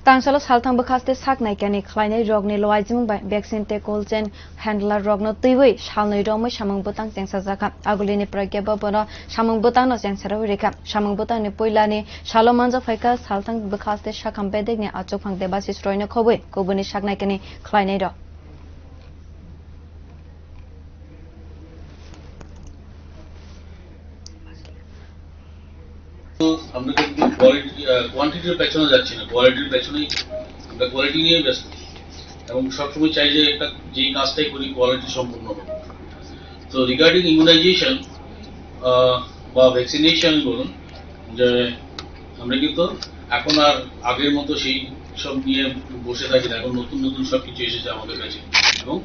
Tangsalo salthang bwkhaste naikini khwlainai rokni luajimung vaccine te cold chain handler rokno twiwi salnwi romwi samung bwtang chengsajakha Aulini Pragga bhavan samung bwtang no chengsawi rikha samung bwtang ni puila ni salo manjakha salthang bwkhaste sakham bedekni achukphang Debashish Roy no khabui kubuni naikini khwlainai ro আমরা কিন্তু কোয়ান্টিটির পেছনে যাচ্ছি না, কোয়ালিটির পেছনেই আমরা quality নিয়ে ব্যস্ত এবং সবসময় চাই যে একটা যেই কাজটাই করি কোয়ালিটি সম্পূর্ণ হোক। তো রিগার্ডিং ইমিউনাইজেশন বা ভ্যাকসিনেশন বলুন, যে আমরা কিন্তু এখন আর আগের মতো সেই সব নিয়ে বসে থাকি না, এখন নতুন নতুন সব কিছু এসেছে আমাদের কাছে এবং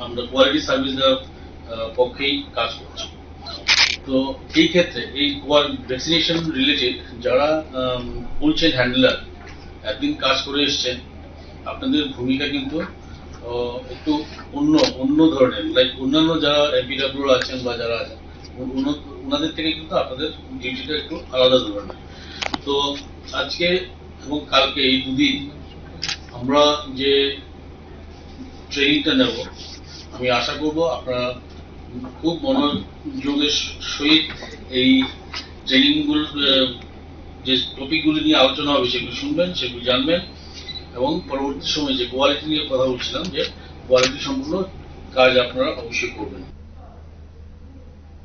আমরা কোয়ালিটি সার্ভিস দেওয়ার পক্ষেই কাজ করছি। তো এই ক্ষেত্রে এই ভ্যাকসিনেশন রিলেটেড যারা কোল্ড চেইন হ্যান্ডলার একদিন কাজ করে এসছেন, আপনাদের ভূমিকা কিন্তু একটু অন্য ধরনের, লাইক অন্যান্য যারা এমপিডব্লিউ আছেন বা যারা আছেন ওনাদের থেকে কিন্তু আপনাদের ডিউটিটা একটু আলাদা ধরনের। তো আজকে এবং কালকে এই দুদিন আমরা যে ট্রেনিংটা নেব, আমি আশা করব আপনারা খুব মনোযোগের সহিত এই ট্রেনিংগুলো, যে টপিকগুলো নিয়ে আলোচনা হবে সেগুলো শুনবেন, সেগুলো জানবেন এবং পরবর্তী সময়ে যে কোয়ালিটি নিয়ে কথা বলছিলাম, যে কোয়ালিটি সম্পূর্ণ কাজ আপনারা অবশ্যই করবেন।